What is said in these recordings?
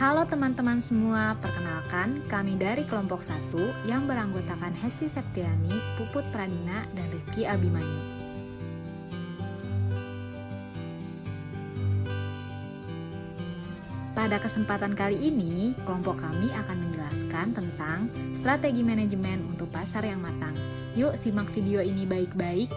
Halo teman-teman semua, perkenalkan kami dari kelompok 1 yang beranggotakan Hesti Septiani, Puput Pradina, dan Rifki Abimanyu. Pada kesempatan kali ini, kelompok kami akan menjelaskan tentang strategi manajemen untuk pasar yang matang. Yuk simak video ini baik-baik.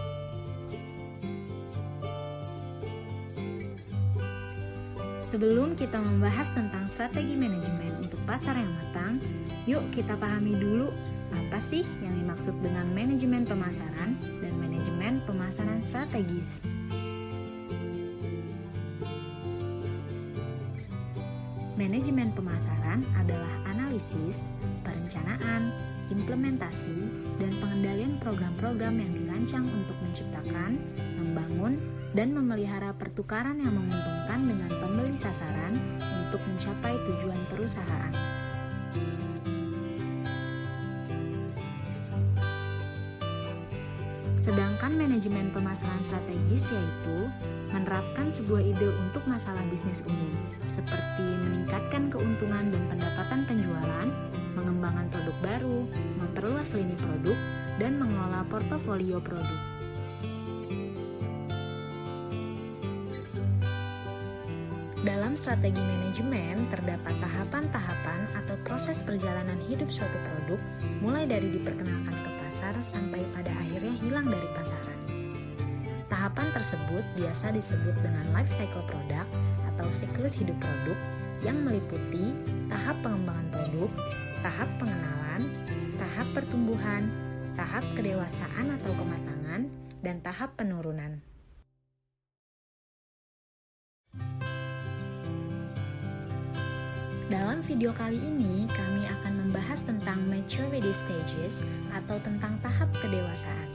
Sebelum kita membahas tentang strategi manajemen untuk pasar yang matang, yuk kita pahami dulu apa sih yang dimaksud dengan manajemen pemasaran dan manajemen pemasaran strategis. Manajemen pemasaran adalah analisis, perencanaan, implementasi, dan pengendalian program-program yang dirancang untuk menciptakan, membangun, dan memelihara pertukaran yang menguntungkan dengan pembeli sasaran untuk mencapai tujuan perusahaan. Sedangkan manajemen pemasaran strategis yaitu menerapkan sebuah ide untuk masalah bisnis umum, seperti meningkatkan keuntungan dan pendapatan penjualan, mengembangkan produk baru, memperluas lini produk, dan mengelola portofolio produk. Dalam strategi manajemen, terdapat tahapan-tahapan atau proses perjalanan hidup suatu produk, mulai dari diperkenalkan ke pasar sampai pada akhirnya hilang dari pasaran. Tahapan tersebut biasa disebut dengan life cycle produk atau siklus hidup produk yang meliputi tahap pengembangan produk, tahap pengenalan, tahap pertumbuhan, tahap kedewasaan atau kematangan, dan tahap penurunan. Dalam video kali ini, kami akan membahas tentang maturity stages atau tentang tahap kedewasaan.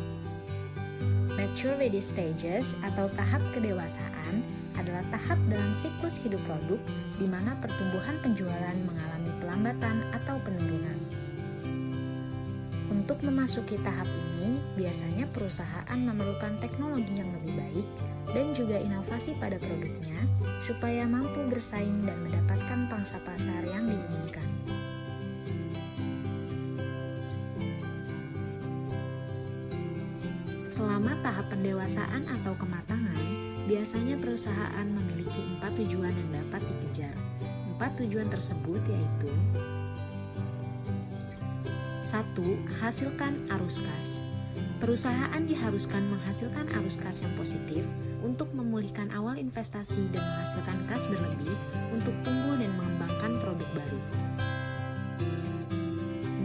Maturity stages atau tahap kedewasaan adalah tahap dalam siklus hidup produk di mana pertumbuhan penjualan mengalami pelambatan atau penurunan. Untuk memasuki tahap ini, biasanya perusahaan memerlukan teknologi yang lebih baik dan juga inovasi pada produknya supaya mampu bersaing dan mendapatkan pangsa pasar yang diinginkan. Selama tahap pendewasaan atau kematangan, biasanya perusahaan memiliki 4 tujuan yang dapat dikejar. 4 tujuan tersebut yaitu 1. Hasilkan arus kas. Perusahaan diharuskan menghasilkan arus kas yang positif untuk memulihkan awal investasi dan menghasilkan kas berlebih untuk tumbuh dan mengembangkan produk baru.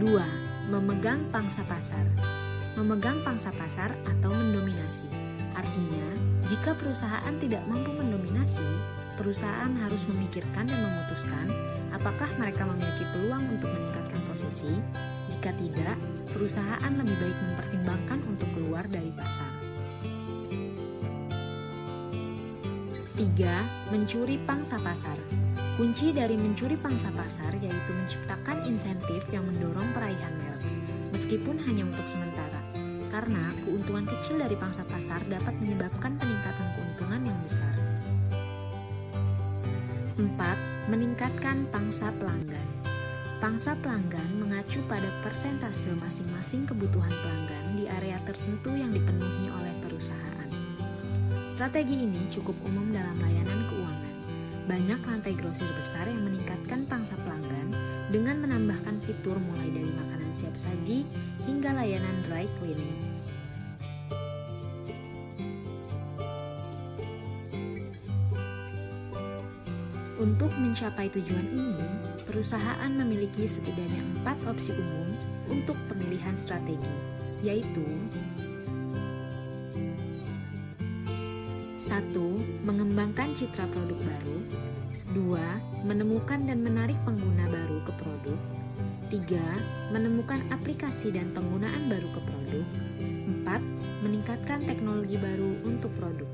2. Memegang pangsa pasar. Memegang pangsa pasar atau mendominasi. Artinya, jika perusahaan tidak mampu mendominasi, perusahaan harus memikirkan dan memutuskan apakah mereka memiliki peluang untuk meningkatkan posisi. Jika tidak, perusahaan lebih baik mempertimbangkan untuk keluar dari pasar. 3. Mencuri pangsa pasar. Kunci dari mencuri pangsa pasar yaitu menciptakan insentif yang mendorong peraihan merek, meskipun hanya untuk sementara, karena keuntungan kecil dari pangsa pasar dapat menyebabkan peningkatan keuntungan yang besar. 4. Meningkatkan pangsa pelanggan. Pangsa pelanggan mengacu pada persentase masing-masing kebutuhan pelanggan di area tertentu yang dipenuhi oleh perusahaan. Strategi ini cukup umum dalam layanan keuangan. Banyak lantai grosir besar yang meningkatkan pangsa pelanggan dengan menambahkan fitur mulai dari makanan siap saji hingga layanan dry cleaning. Untuk mencapai tujuan ini, perusahaan memiliki setidaknya 4 opsi umum untuk pemilihan strategi, yaitu 1. Mengembangkan citra produk baru. 2. Menemukan dan menarik pengguna baru ke produk. 3. Menemukan aplikasi dan penggunaan baru ke produk. 4. Meningkatkan teknologi baru untuk produk.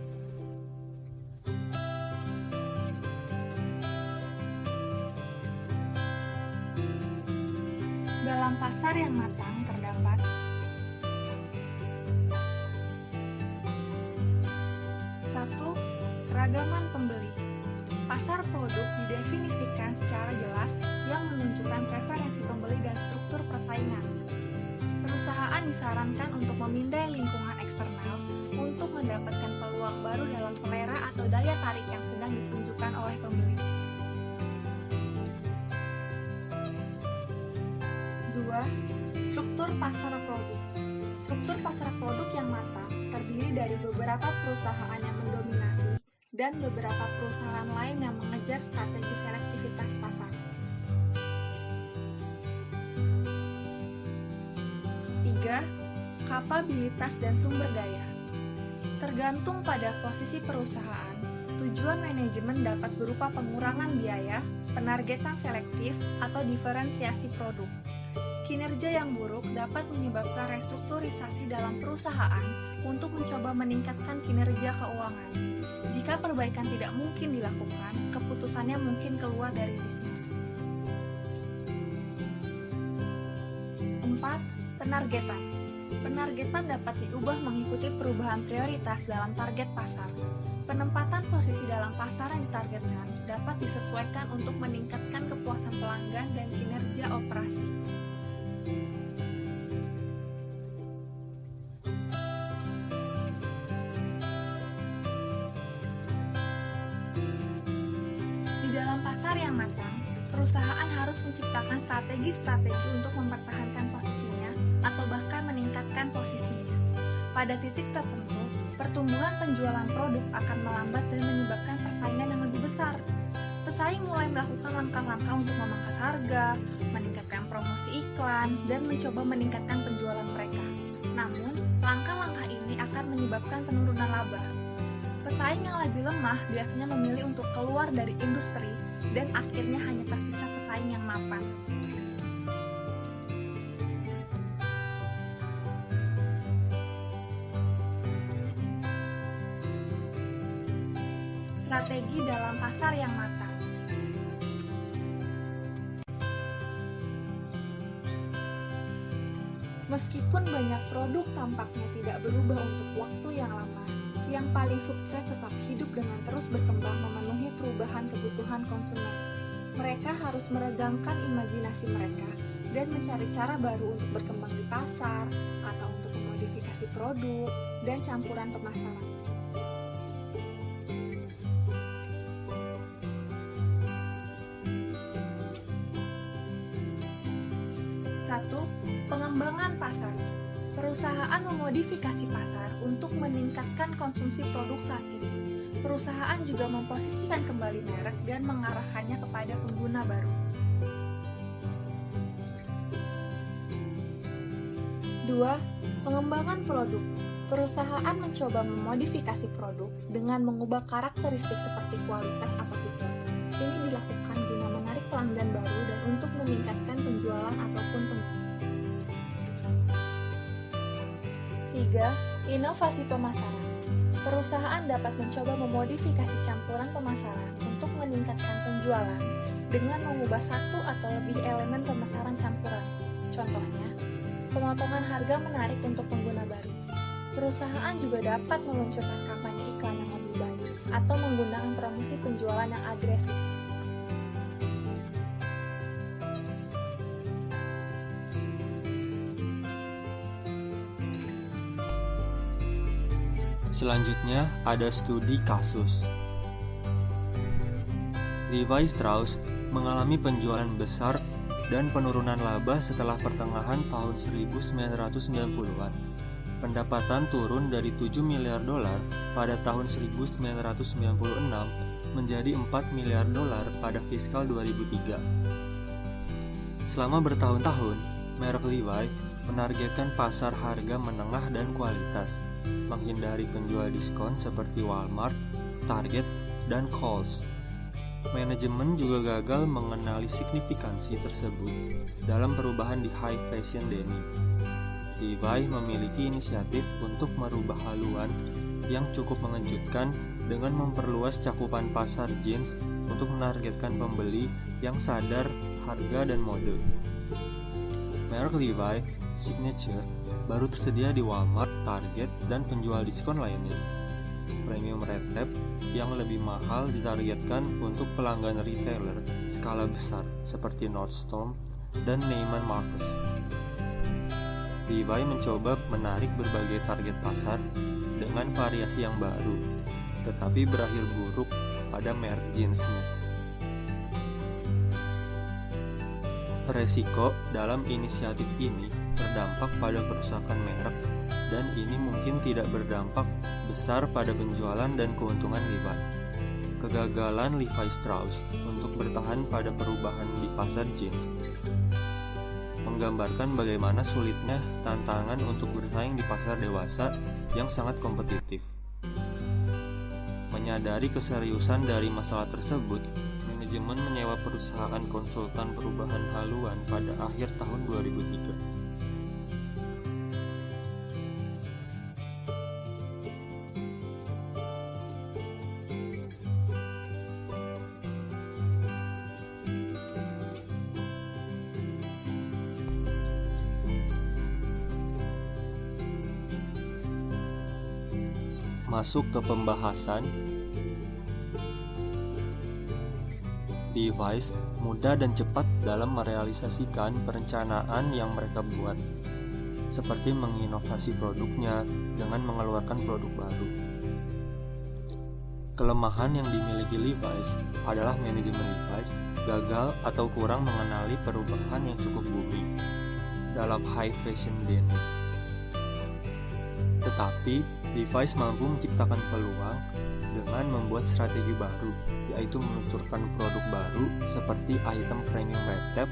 Dalam pasar yang matang terdapat 1. Keragaman pembeli. pasar produk didefinisikan secara jelas yang menunjukkan preferensi pembeli dan struktur persaingan. Perusahaan disarankan untuk memindai lingkungan eksternal untuk mendapatkan peluang baru dalam selera atau daya tarik yang sedang ditunjukkan oleh pembeli. 2. Struktur pasar produk. Struktur pasar produk yang matang terdiri dari beberapa perusahaan yang mendominasi dan beberapa perusahaan lain yang mengejar strategi selektivitas pasar. 3. Kapabilitas dan sumber daya. Tergantung pada posisi perusahaan, tujuan manajemen dapat berupa pengurangan biaya, penargetan selektif, atau diferensiasi produk. Kinerja yang buruk dapat menyebabkan restrukturisasi dalam perusahaan untuk mencoba meningkatkan kinerja keuangan. Jika perbaikan tidak mungkin dilakukan, keputusannya mungkin keluar dari bisnis. 4. Penargetan. Penargetan dapat diubah mengikuti perubahan prioritas dalam target pasar. Penempatan posisi dalam pasar yang ditargetkan dapat disesuaikan untuk meningkatkan kepuasan pelanggan dan kinerja operasi. Di dalam pasar yang matang, perusahaan harus menciptakan strategi-strategi untuk mempertahankan posisinya atau bahkan meningkatkan posisinya. Pada titik tertentu, pertumbuhan penjualan produk akan melambat dan menyebabkan persaingan yang lebih besar. Pesaing mulai melakukan langkah-langkah untuk memangkas harga, meningkatkan promosi iklan, dan mencoba meningkatkan penjualan mereka. Namun, langkah-langkah ini akan menyebabkan penurunan laba. Pesaing yang lebih lemah biasanya memilih untuk keluar dari industri dan akhirnya hanya tersisa pesaing yang mapan. Strategi dalam pasar yang matang. Meskipun banyak produk tampaknya tidak berubah untuk waktu yang lama, yang paling sukses tetap hidup dengan terus berkembang memenuhi perubahan kebutuhan konsumen. Mereka harus meregangkan imajinasi mereka dan mencari cara baru untuk berkembang di pasar atau untuk memodifikasi produk dan campuran pemasaran. 1. Pengembangan pasar. Perusahaan memodifikasi pasar untuk meningkatkan konsumsi produk saat ini. Perusahaan juga memposisikan kembali merek dan mengarahkannya kepada pengguna baru. 2. Pengembangan produk. Perusahaan mencoba memodifikasi produk dengan mengubah karakteristik seperti kualitas atau fitur. Ini dilakukan guna menarik pelanggan baru dan untuk meningkatkan penjualan ataupun pembeli. 3. Inovasi pemasaran. Perusahaan dapat mencoba memodifikasi campuran pemasaran untuk meningkatkan penjualan dengan mengubah satu atau lebih elemen pemasaran campuran. Contohnya, pemotongan harga menarik untuk pengguna baru. Perusahaan juga dapat meluncurkan kampanye iklan yang lebih baik atau menggunakan promosi penjualan yang agresif. Selanjutnya ada studi kasus. Levi Strauss mengalami penjualan besar dan penurunan laba setelah pertengahan tahun 1990-an. Pendapatan turun dari $7 miliar pada tahun 1996 menjadi $4 miliar pada fiskal 2003. Selama bertahun-tahun, merek Levi menargetkan pasar harga menengah dan kualitas, menghindari penjual diskon seperti Walmart, Target, dan Kohl's. Manajemen juga gagal mengenali signifikansi tersebut dalam perubahan di high fashion denim. Levi memiliki inisiatif untuk merubah haluan yang cukup mengejutkan dengan memperluas cakupan pasar jeans untuk menargetkan pembeli yang sadar harga dan mode. Merek Levi Signature baru tersedia di Walmart, Target, dan penjual diskon lainnya. premium red tab yang lebih mahal ditargetkan untuk pelanggan retailer skala besar seperti Nordstrom dan Neiman Marcus. Levi's mencoba menarik berbagai target pasar dengan variasi yang baru, tetapi berakhir buruk pada merek jeansnya. Resiko dalam inisiatif ini berdampak pada kerusakan merek, dan ini mungkin tidak berdampak besar pada penjualan dan keuntungan Levi's. Kegagalan Levi Strauss untuk bertahan pada perubahan di pasar jeans menggambarkan bagaimana sulitnya tantangan untuk bersaing di pasar dewasa yang sangat kompetitif. Menyadari keseriusan dari masalah tersebut, manajemen menyewa perusahaan konsultan perubahan haluan pada akhir tahun 2003. Masuk ke pembahasan, Levi's mudah dan cepat dalam merealisasikan perencanaan yang mereka buat, seperti menginovasi produknya dengan mengeluarkan produk baru. Kelemahan yang dimiliki Levi's adalah manajemen Levi's gagal atau kurang mengenali perubahan yang cukup booming dalam high fashion denim. Tetapi Levi's mampu menciptakan peluang dengan membuat strategi baru, yaitu meluncurkan produk baru seperti item premium red tab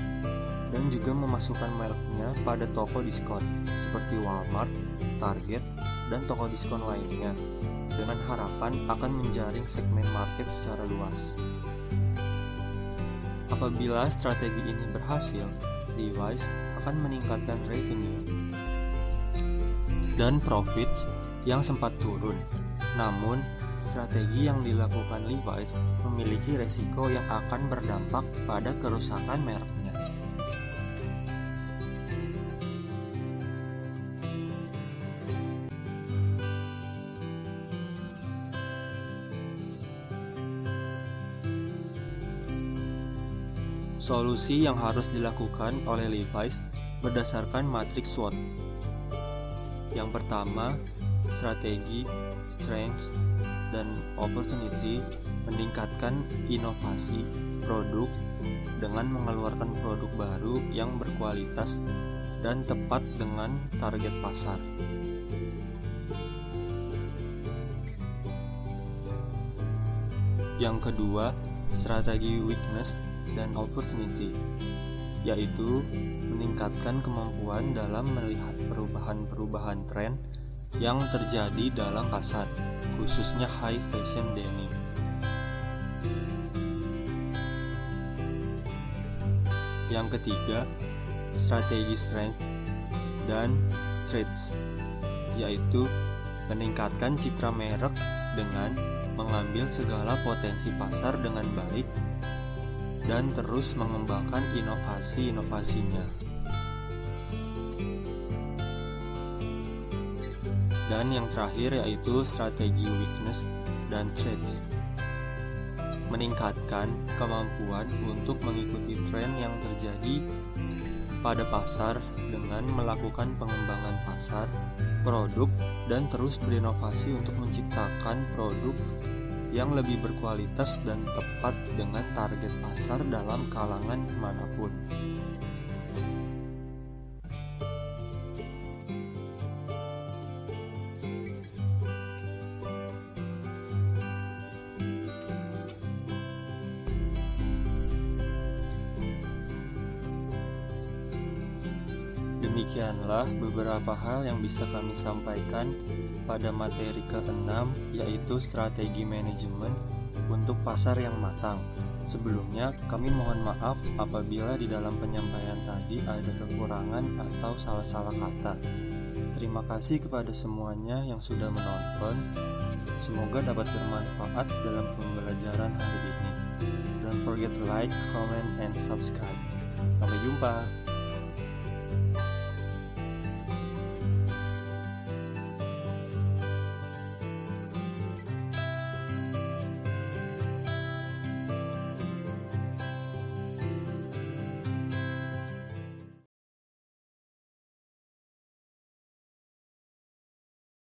dan juga memasukkan mereknya pada toko diskon seperti Walmart, Target, dan toko diskon lainnya dengan harapan akan menjaring segmen market secara luas. Apabila strategi ini berhasil, Levi's akan meningkatkan revenue dan profits yang sempat turun. Namun, strategi yang dilakukan Levi's memiliki resiko yang akan berdampak pada kerusakan mereknya. Solusi yang harus dilakukan oleh Levi's berdasarkan matriks SWOT. Yang pertama, strategi, strengths, dan opportunity meningkatkan inovasi produk dengan mengeluarkan produk baru yang berkualitas dan tepat dengan target pasar. Yang kedua, strategi weakness dan opportunity, yaitu meningkatkan kemampuan dalam melihat perubahan-perubahan tren yang terjadi dalam pasar, khususnya high fashion denim. Yang ketiga, strategi strength dan traits, yaitu meningkatkan citra merek dengan mengambil segala potensi pasar dengan baik dan terus mengembangkan inovasi-inovasinya. Dan yang terakhir yaitu strategi weakness dan traits, meningkatkan kemampuan untuk mengikuti tren yang terjadi pada pasar dengan melakukan pengembangan pasar, produk, dan terus berinovasi untuk menciptakan produk yang lebih berkualitas dan tepat dengan target pasar dalam kalangan manapun. Demikianlah beberapa hal yang bisa kami sampaikan pada materi ke-6, yaitu strategi manajemen untuk pasar yang matang. Sebelumnya, kami mohon maaf apabila di dalam penyampaian tadi ada kekurangan atau salah-salah kata. Terima kasih kepada semuanya yang sudah menonton. Semoga dapat bermanfaat dalam pembelajaran hari ini. Don't forget to like, comment, and subscribe. Sampai jumpa.